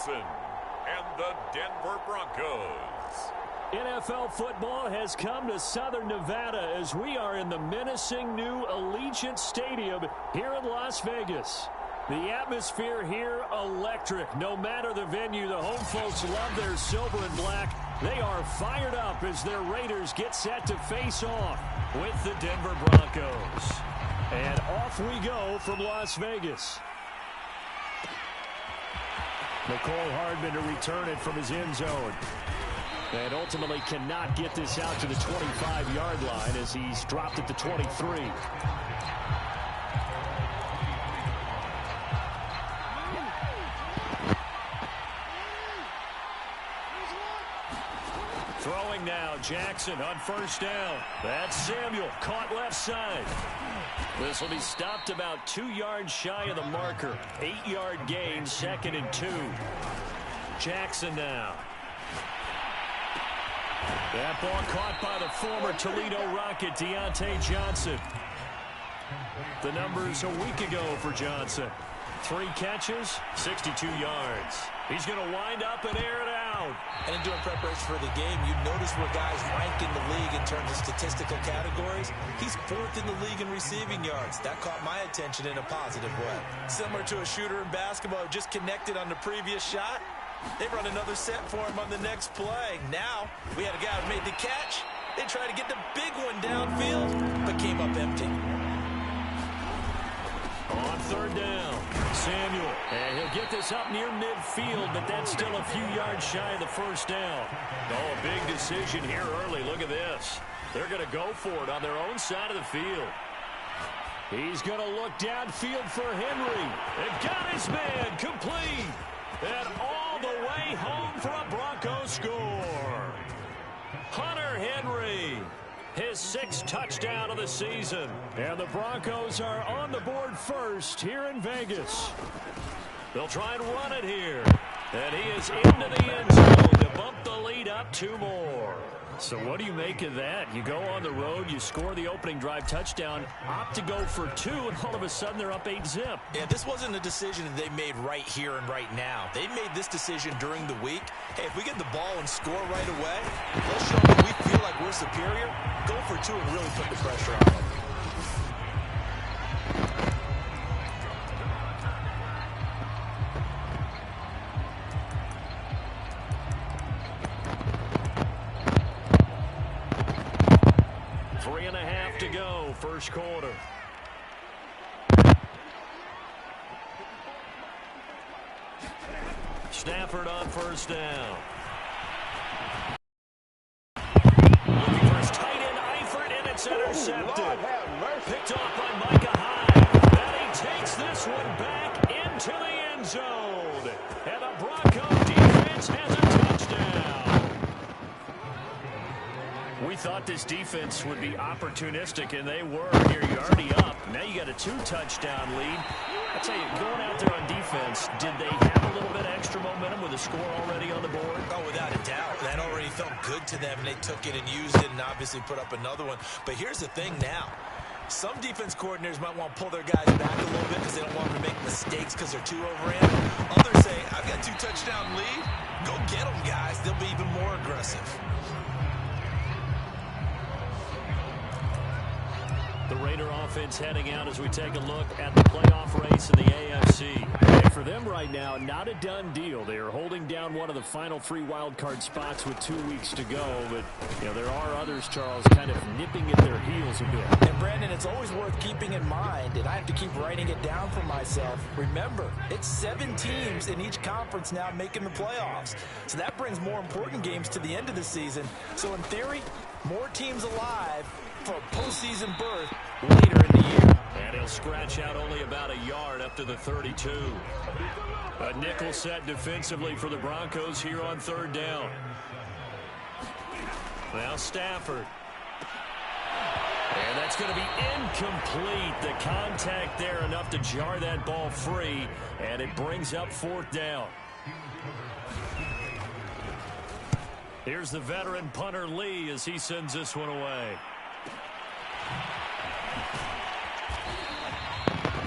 Jackson and the Denver Broncos. NFL football has come to Southern Nevada as we are in the menacing new Allegiant Stadium here in Las Vegas. The atmosphere here electric. No matter the venue, the home folks love their silver and black. They are fired up as their Raiders get set to face off with the Denver Broncos. And off we go from Las Vegas. McCole Hardman to return it from his end zone. And ultimately cannot get this out to the 25-yard line as he's dropped at the 23. Throwing now, Jackson on first down. That's Samuel, caught left side. This will be stopped about 2 yards shy of the marker. 8-yard gain, 2nd and 2. Jackson now. That ball caught by the former Toledo Rocket, Deontay Johnson. The numbers a week ago for Johnson. 3 catches, 62 yards. He's going to wind up and air it out. And in doing preparation for the game, you notice where guys rank in the league in terms of statistical categories. He's 4th in the league in receiving yards. That caught my attention in a positive way. Similar to a shooter in basketball who just connected on the previous shot. They run another set for him on the next play. Now, we had a guy who made the catch. They tried to get the big one downfield, but came up empty. On third down, Samuel. And he'll get this up near midfield, but that's still a few yards shy of the first down. Oh, a big decision here early. Look at this. They're going to go for it on their own side of the field. He's going to look downfield for Henry. And got his man complete. And all the way home for a Broncos score. Hunter Henry, his 6th touchdown of the season. And the Broncos are on the board first here in Vegas. They'll try and run it here. And he is into the end zone to bump the lead up 2 more. So what do you make of that? You go on the road, you score the opening drive touchdown, opt to go for 2, and all of a sudden they're up 8-zip. Yeah, this wasn't a decision that they made right here and right now. They made this decision during the week. Hey, if we get the ball and score right away, let's show them we feel like we're superior. Go for 2 and really put the pressure on them. To go, first quarter. Stafford on first down. Looking for his tight end, Eifert, and it's intercepted. Picked off by Micah Hyde. And he takes this one back into the end zone. And the Bronco defense has a touchdown. We thought this defense would be opportunistic, and they were. Here, you're already up. Now you got a 2-touchdown lead. I tell you, going out there on defense, did they have a little bit extra momentum with a score already on the board? Oh, without a doubt. That already felt good to them, and they took it and used it and obviously put up another one. But here's the thing now. Some defense coordinators might want to pull their guys back a little bit because they don't want them to make mistakes because they're too overran. Others say, I've got a 2-touchdown lead. Go get them, guys. They'll be even more aggressive. The Raider offense heading out as we take a look at the playoff race in the AFC. And for them right now, not a done deal. They are holding down one of the final 3 wildcard spots with 2 weeks to go. But, you know, there are others, Charles, kind of nipping at their heels a bit. And, Brandon, it's always worth keeping in mind, and I have to keep writing it down for myself. Remember, it's 7 teams in each conference now making the playoffs. So that brings more important games to the end of the season. So, in theory, more teams alive for a postseason berth later in the year. And he'll scratch out only about a yard up to the 32. A nickel set defensively for the Broncos here on third down. Now Stafford. And that's going to be incomplete. The contact there enough to jar that ball free. And it brings up 4th down. Here's the veteran punter Lee as he sends this one away.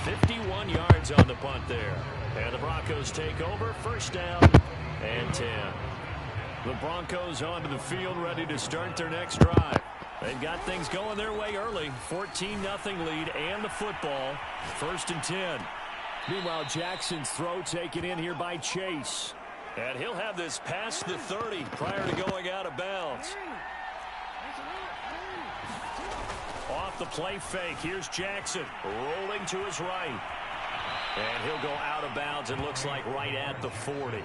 51 yards on the punt there. And the Broncos take over. First down and 10. The Broncos onto the field, ready to start their next drive. They've got things going their way early. 14-0 lead and the football. First and 10. Meanwhile, Jackson's throw taken in here by Chase. And he'll have this past the 30 prior to going out of bounds. Off the play fake. Here's Jackson rolling to his right. And he'll go out of bounds, it looks like right at the 40.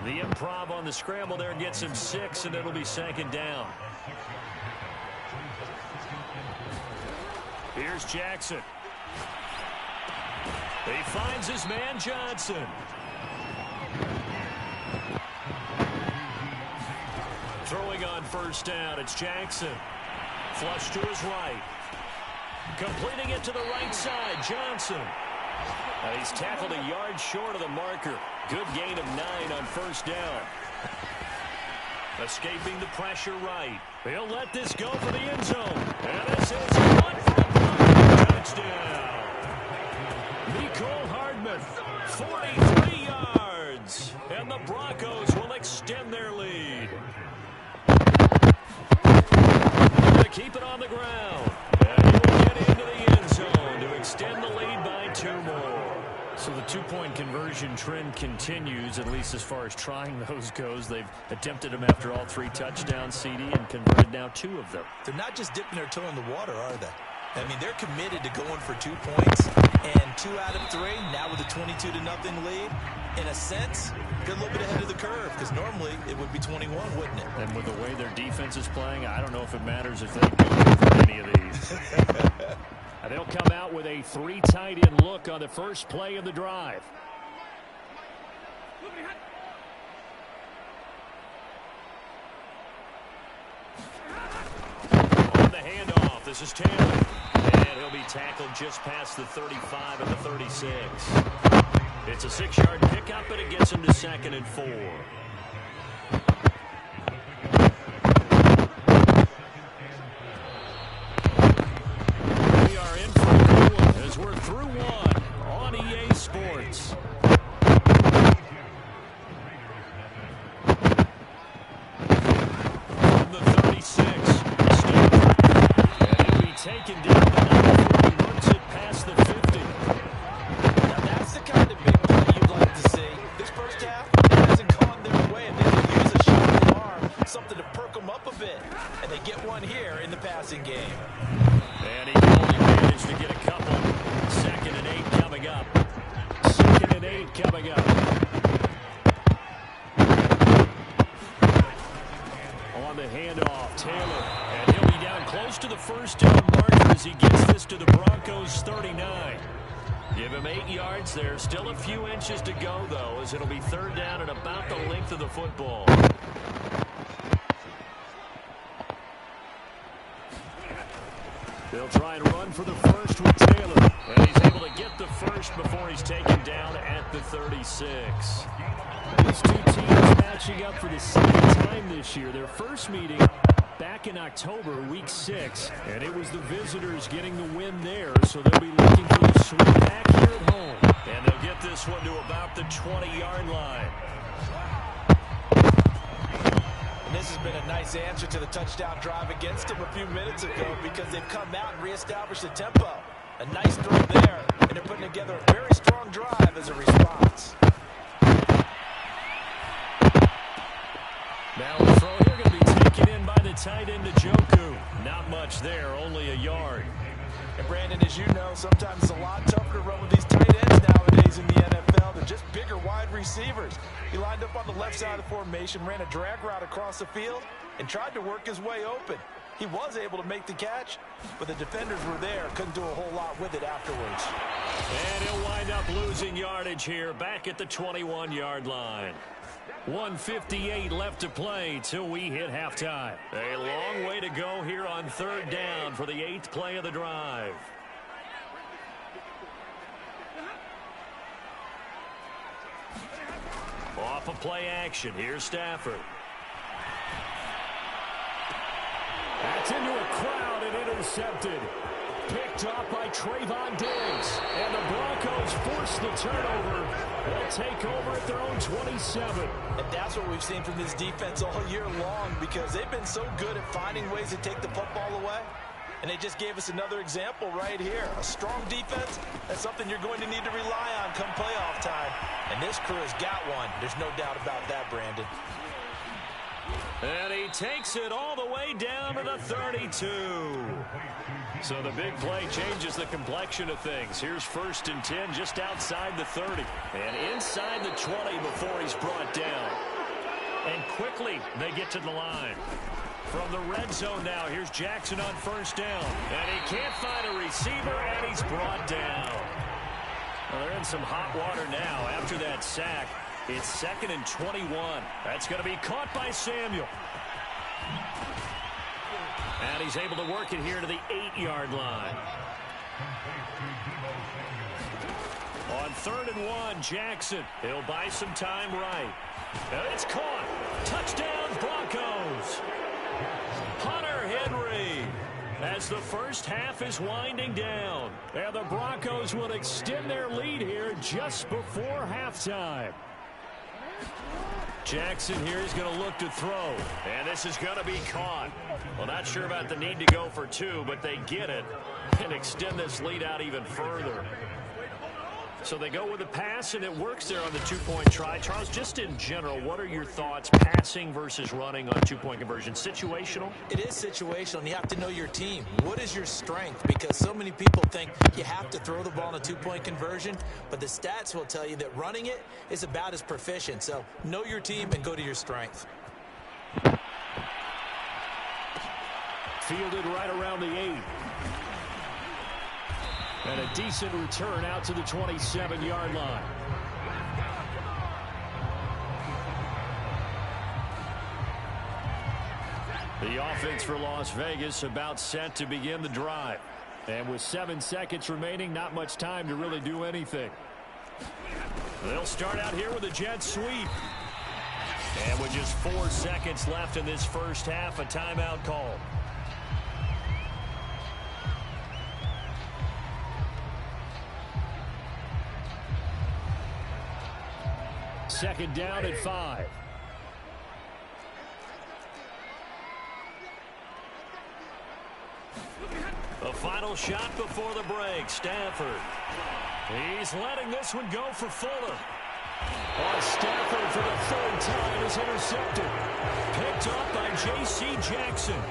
The improv on the scramble there gets him 6, and it'll be second down. Here's Jackson. He finds his man Johnson. Throwing on first down, it's Jackson. Flush to his right. Completing it to the right side, Johnson. He's tackled a yard short of the marker. Good gain of 9 on first down. Escaping the pressure right. He'll let this go for the end zone. And this is one for the Broncos. Touchdown. Nicole Hardman, 43 yards. And the Broncos will extend their lead. To keep it on the ground. And he'll get into the end zone to extend the lead by 2 more. So the two-point conversion trend continues, at least as far as trying those goes. They've attempted them after all 3 touchdowns, CD, and converted now 2 of them. They're not just dipping their toe in the water, are they? I mean, they're committed to going for 2 points, and 2 out of 3, now with a 22-0 lead. In a sense, they're a little bit ahead of the curve, because normally it would be 21, wouldn't it? And with the way their defense is playing, I don't know if it matters if they do for any of these. And they'll come out with a 3 tight end look on the first play of the drive. On the handoff, this is Taylor. And he'll be tackled just past the 35 and the 36. It's a 6-yard pickup, and it gets him to 2nd and 4. We are in for a good one as we're through 1 on EA Sports. From the 36, and he'll be taken down the number 40, works it past the 50. Now that's the kind of big play you'd like to see. This first half hasn't gone their way, and they can use a shot in the arm, something to perk them up a bit. And they get one here in the passing game. And he can only manage to get a couple. 2nd and 8 coming up. 2nd and 8 coming up. On the handoff, Taylor. And he'll be down close to the first down marker as he gets this to the Broncos 39. Give him 8 yards there. Still a few inches to go, though, as it'll be 3rd down and about the length of the football. They'll try and run for the first with Taylor. And he's able to get the first before he's taken down at the 36. These 2 teams matching up for the 2nd time this year. Their first meeting back in October, week 6. And it was the visitors getting the win there. So they'll be looking for the swing back here at home. And they'll get this one to about the 20-yard line. This has been a nice answer to the touchdown drive against them a few minutes ago because they've come out and reestablished the tempo. A nice throw there, and they're putting together a very strong drive as a response. Now the throw here going to be taken in by the tight end Njoku. Not much there, only a yard. And Brandon, as you know, sometimes it's a lot tougher to run with these tight ends nowadays in the NFL. They're just bigger wide receivers. He lined up on the left side of the formation, ran a drag route across the field, and tried to work his way open. He was able to make the catch, but the defenders were there, couldn't do a whole lot with it afterwards. And he'll wind up losing yardage here, back at the 21-yard line. 1:58 left to play till we hit halftime. A long way to go here on 3rd down for the 8th play of the drive. Off of play action, here's Stafford. That's into a crowd and intercepted. picked off by Trayvon Diggs. And the Broncos force the turnover. They'll take over at their own 27. And that's what we've seen from this defense all year long, because they've been so good at finding ways to take the football away. And they just gave us another example right here. A strong defense, that's something you're going to need to rely on come playoff time. And this crew has got one. There's no doubt about that, Brandon. And he takes it all the way down to the 32. So the big play changes the complexion of things. Here's 1st and 10 just outside the 30. And inside the 20 before he's brought down. And quickly they get to the line. From the red zone now, here's Jackson on 1st down. And he can't find a receiver, and he's brought down. Well, they're in some hot water now after that sack. It's 2nd and 21. That's going to be caught by Samuel. And he's able to work it here to the 8-yard line. On 3rd and 1, Jackson. He'll buy some time right. And it's caught. Touchdown, Broncos. Hunter Henry, as the first half is winding down. And the Broncos will extend their lead here just before halftime. Jackson here is going to look to throw. And this is going to be caught. Well, not sure about the need to go for 2, but they get it and extend this lead out even further. So they go with a pass, and it works there on the 2-point try. Charles, just in general, what are your thoughts passing versus running on 2-point conversion? Situational? It is situational, and you have to know your team. What is your strength? Because so many people think you have to throw the ball in a 2-point conversion, but the stats will tell you that running it is about as proficient. So know your team and go to your strength. Fielded right around the 8. And a decent return out to the 27-yard line. The offense for Las Vegas about set to begin the drive. And with 7 seconds remaining, not much time to really do anything. They'll start out here with a jet sweep. And with just 4 seconds left in this first half, a timeout call. Second down at 5. The final shot before the break. Stafford. He's letting this one go for Fuller. Stafford for the 3rd time is intercepted. Picked up by J.C. Jackson.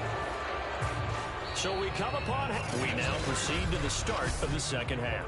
So we come upon... We now proceed to the start of the second half.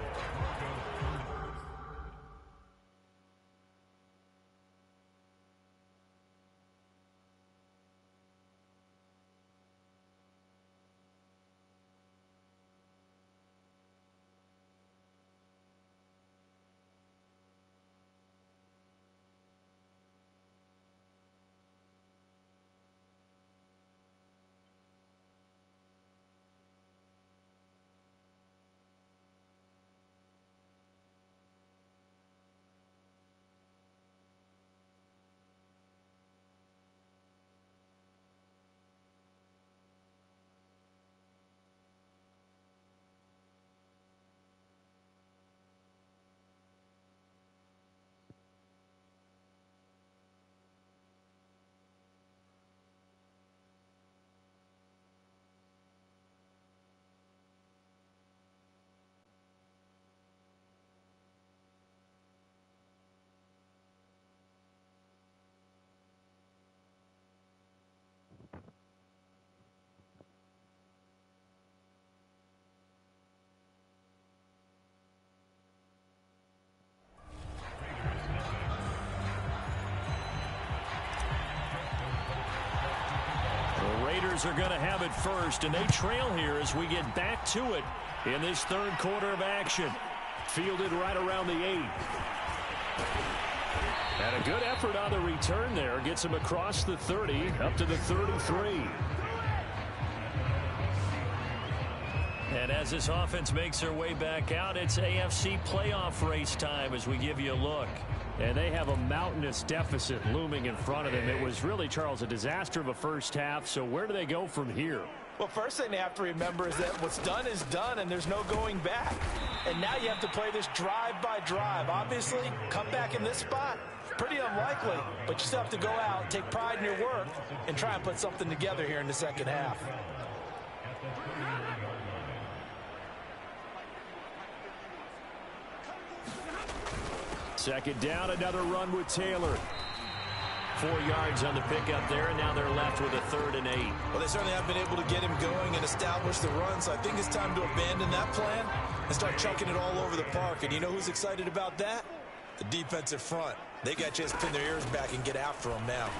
Are going to have it first, and they trail here as we get back to it in this 3rd quarter of action. Fielded right around the 8. And a good effort on the return there. Gets him across the 30 up to the 33. And as this offense makes their way back out, it's AFC playoff race time as we give you a look. And they have a mountainous deficit looming in front of them. It was really, Charles, a disaster of a first half. So where do they go from here? Well, first thing they have to remember is that what's done is done, and there's no going back. And now you have to play this drive by drive. Obviously, come back in this spot, pretty unlikely, but you still have to go out, take pride in your work, and try and put something together here in the second half. Second down, another run with Taylor. 4 yards on the pickup there, and now they're left with a 3rd and 8. Well, they certainly have been able to get him going and establish the run, so I think it's time to abandon that plan and start chucking it all over the park. And you know who's excited about that? The defensive front. They got a chance to pin their ears back and get after him now.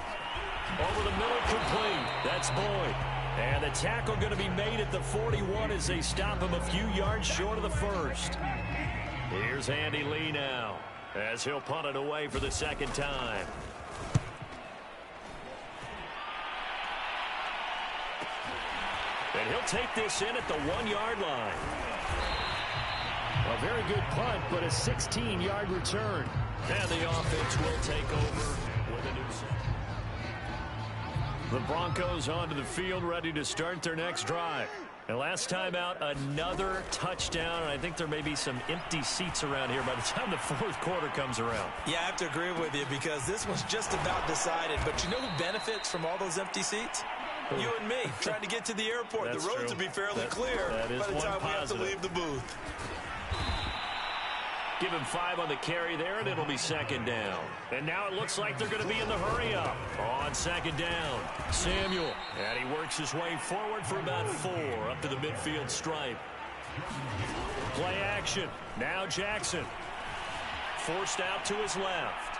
Over the middle, complete. That's Boyd. And the tackle going to be made at the 41 as they stop him a few yards short of the first. Here's Andy Lee now as he'll punt it away for the second time. And he'll take this in at the 1-yard line. A very good punt, but a 16-yard return. And the offense will take over with a new set. The Broncos onto the field, ready to start their next drive. And last time out, another touchdown. And I think there may be some empty seats around here by the time the fourth quarter comes around. Yeah, I have to agree with you because this one's just about decided. But you know who benefits from all those empty seats? You and me, trying to get to the airport. The roads will be fairly clear by the time we have to leave the booth. Give him 5 on the carry there, and it'll be second down. And now it looks like they're going to be in the hurry-up on second down. Samuel, and he works his way forward for about 4 up to the midfield stripe. Play action. Now Jackson. Forced out to his left.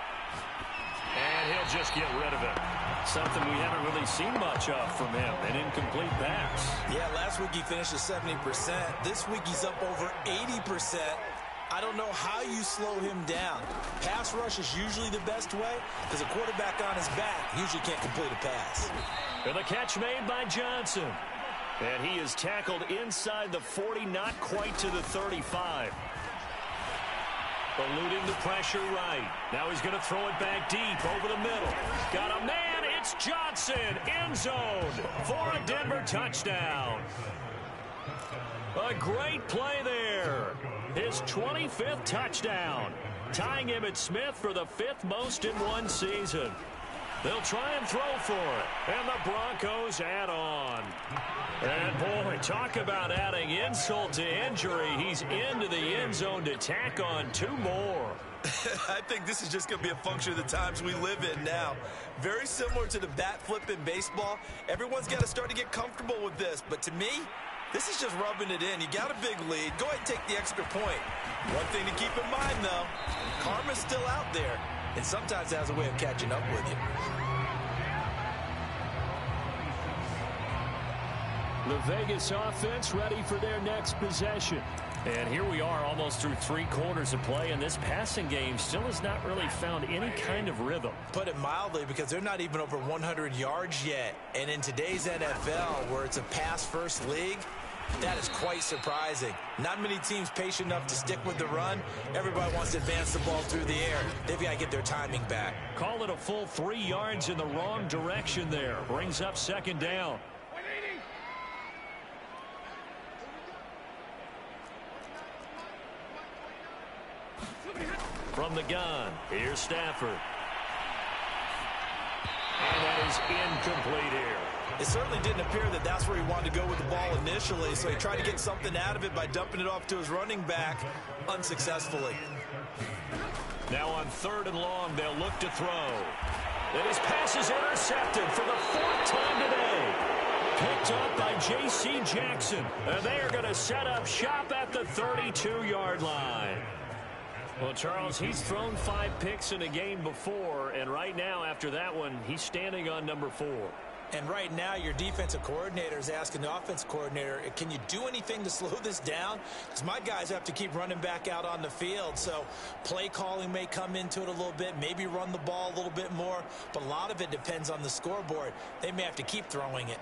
And he'll just get rid of it. Something we haven't really seen much of from him, an incomplete pass. Yeah, last week he finished at 70%. This week he's up over 80%. I don't know how you slow him down. Pass rush is usually the best way because a quarterback on his back usually can't complete a pass. And the catch made by Johnson. And he is tackled inside the 40, not quite to the 35. Eluding the pressure right. Now he's going to throw it back deep over the middle. Got a man. It's Johnson. End zone for a Denver touchdown. A great play there. His 25th touchdown. Tying him at Smith for the 5th most in one season. They'll try and throw for it. And the Broncos add on. And boy, talk about adding insult to injury. He's into the end zone to tack on 2 more. I think this is just going to be a function of the times we live in now. Very similar to the bat flip in baseball. Everyone's got to start to get comfortable with this. But to me, this is just rubbing it in. You got a big lead. Go ahead and take the extra point. One thing to keep in mind, though, karma's still out there. And sometimes it has a way of catching up with you. The Vegas offense ready for their next possession. And here we are almost through 3 quarters of play, and this passing game still has not really found any kind of rhythm. Put it mildly, because they're not even over 100 yards yet. And in today's NFL, where it's a pass-first league, that is quite surprising. Not many teams patient enough to stick with the run. Everybody wants to advance the ball through the air. They've got to get their timing back. Call it a full 3 yards in the wrong direction there. Brings up second down. From the gun, here's Stafford. And that is incomplete here. It certainly didn't appear that that's where he wanted to go with the ball initially, so he tried to get something out of it by dumping it off to his running back unsuccessfully. Now on 3rd and long, they'll look to throw. And his pass is intercepted for the 4th time today. Picked up by J.C. Jackson. And they are going to set up shop at the 32-yard line. Well, Charles, he's thrown 5 picks in a game before, and right now, after that one, he's standing on number 4. And right now, your defensive coordinator is asking the offensive coordinator, can you do anything to slow this down? Because my guys have to keep running back out on the field. So play calling may come into it a little bit, maybe run the ball a little bit more. But a lot of it depends on the scoreboard. They may have to keep throwing it.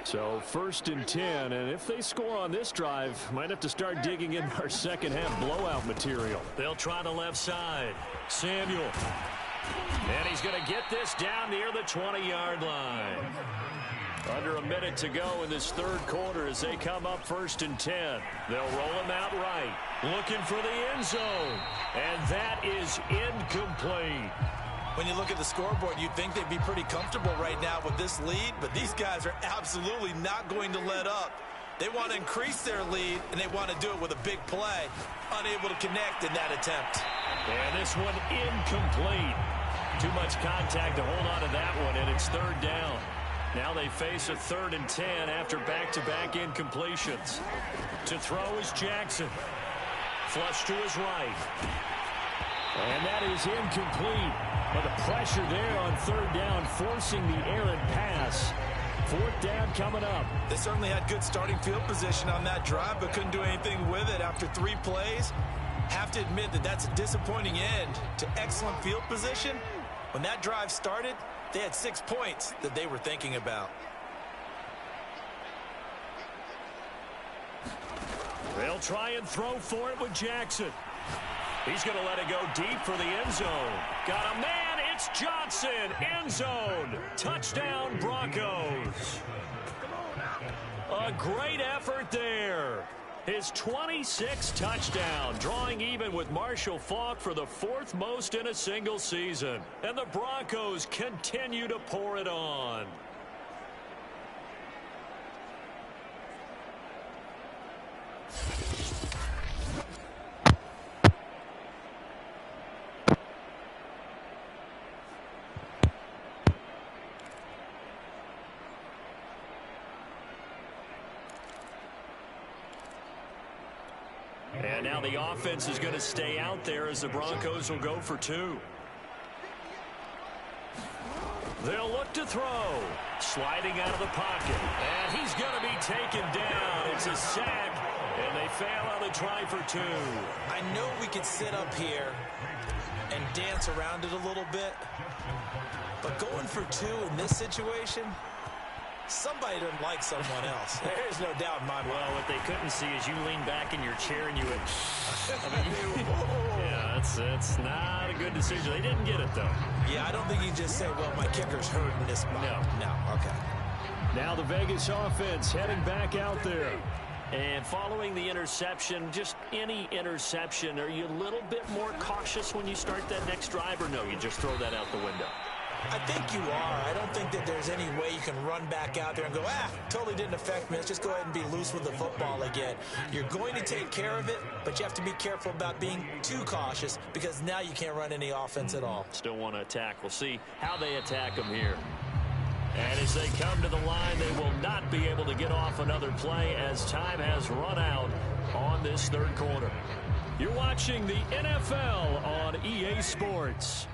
So 1st and 10, and if they score on this drive, might have to start digging in our second half blowout material. They'll try the left side. Samuel. And he's going to get this down near the 20-yard line. Under a minute to go in this third quarter as they come up 1st and 10. They'll roll him out right. Looking for the end zone. And that is incomplete. When you look at the scoreboard, you'd think they'd be pretty comfortable right now with this lead, but these guys are absolutely not going to let up. They want to increase their lead, and they want to do it with a big play. Unable to connect in that attempt. And this one incomplete. Too much contact to hold on to that one, and it's 3rd down. Now they face a 3rd and 10 after back-to-back incompletions. To throw is Jackson. Flush to his right. And that is incomplete. But the pressure there on 3rd down, forcing the errant pass. 4th down coming up. They certainly had good starting field position on that drive, but couldn't do anything with it after 3 plays. Have to admit that that's a disappointing end to excellent field position. When that drive started, they had 6 points that they were thinking about. They'll try and throw for it with Jackson. He's going to let it go deep for the end zone. Got a man. It's Johnson. End zone. Touchdown, Broncos. A great effort there. His 26th touchdown, drawing even with Marshall Faulk for the 4th most in a single season. And the Broncos continue to pour it on. And now the offense is going to stay out there as the Broncos will go for 2. They'll look to throw. Sliding out of the pocket. And he's going to be taken down. It's a sack. And they fail on the try for 2. I know we could sit up here and dance around it a little bit. But going for 2 in this situation, somebody doesn't like someone else. There's no doubt in my mind. Well, what they couldn't see is you lean back in your chair and you went, yeah, it's not a good decision. They didn't get it, though. Yeah, I don't think you just say, well, my kicker's hurt in this spot. No, okay. Now the Vegas offense heading back out there. And following the interception, just any interception, are you a little bit more cautious when you start that next drive, or no, you just throw that out the window? I think you are. I don't think that there's any way you can run back out there and go, totally didn't affect me. Let's just go ahead and be loose with the football again. You're going to take care of it, but you have to be careful about being too cautious because now you can't run any offense at all. Still want to attack. We'll see how they attack them here. And as they come to the line, they will not be able to get off another play as time has run out on this third quarter. You're watching the NFL on EA Sports.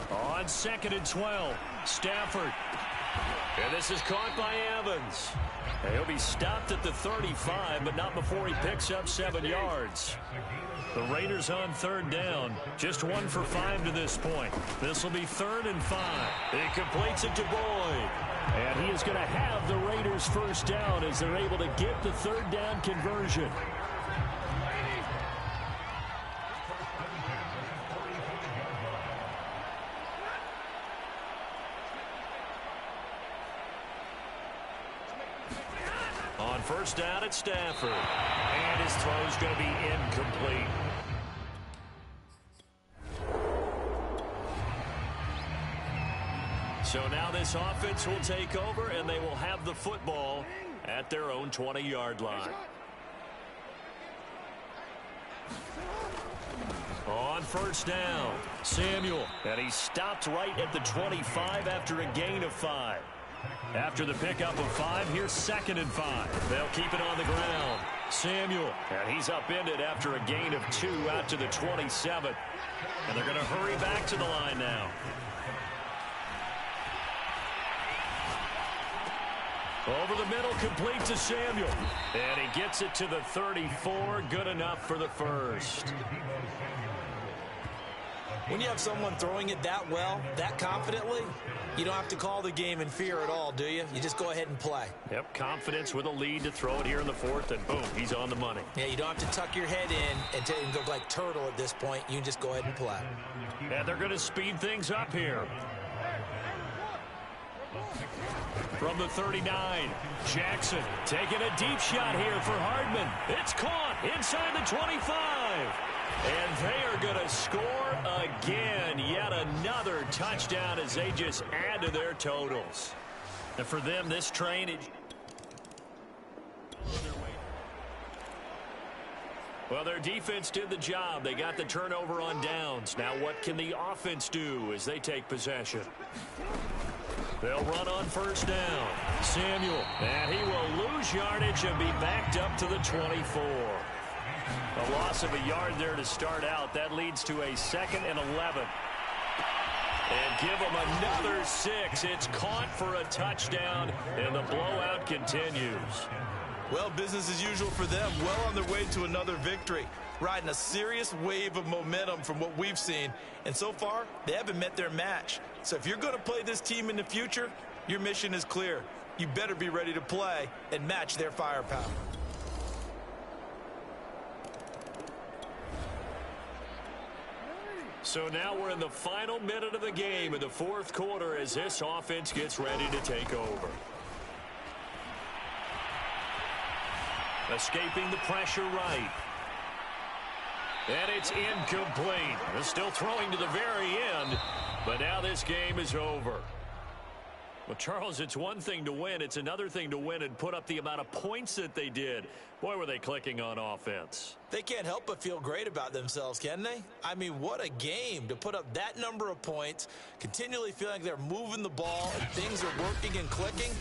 On 2nd and 12, Stafford. And this is caught by Evans. And he'll be stopped at the 35, but not before he picks up 7 yards. The Raiders on 3rd down. Just 1 for 5 to this point. This will be 3rd and 5. He completes it to Boyd. And he is going to have the Raiders first down as they're able to get the 3rd down conversion. On 1st down, it's Stafford. And his throw's going to be incomplete. So now this offense will take over, and they will have the football at their own 20-yard line. On 1st down, Samuel. And he stopped right at the 25 after a gain of 5. After the pickup of 5, here's 2nd and 5. They'll keep it on the ground. Samuel. And he's upended after a gain of 2 out to the 27. And they're going to hurry back to the line now. Over the middle, complete to Samuel. And he gets it to the 34. Good enough for the first. When you have someone throwing it that well, that confidently, you don't have to call the game in fear at all, do you? You just go ahead and play. Yep, confidence with a lead to throw it here in the fourth, and boom, he's on the money. Yeah, you don't have to tuck your head in and go like turtle at this point. You can just go ahead and play. Yeah, they're going to speed things up here. From the 39, Jackson taking a deep shot here for Hardman. It's caught inside the 25. And they are going to score again. Yet another touchdown as they just add to their totals. And for them, this train is... Well, their defense did the job. They got the turnover on downs. Now what can the offense do as they take possession? They'll run on first down. Samuel, and he will lose yardage and be backed up to the 24. A loss of a yard there to start out. That leads to a 2nd and 11. And give them another 6. It's caught for a touchdown, and the blowout continues. Well, business as usual for them. Well on their way to another victory. Riding a serious wave of momentum from what we've seen. And so far, they haven't met their match. So if you're going to play this team in the future, your mission is clear. You better be ready to play and match their firepower. So now we're in the final minute of the game in the fourth quarter as this offense gets ready to take over. Escaping the pressure right. And it's incomplete. They're still throwing to the very end, but now this game is over. Well, Charles, it's one thing to win. It's another thing to win and put up the amount of points that they did. Boy, were they clicking on offense. They can't help but feel great about themselves, can they? I mean, what a game to put up that number of points, continually feeling like they're moving the ball and things are working and clicking.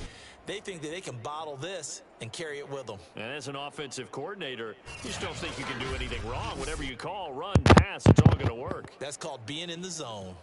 They think that they can bottle this and carry it with them. And as an offensive coordinator, you just don't think you can do anything wrong. Whatever you call, run, pass, it's all going to work. That's called being in the zone.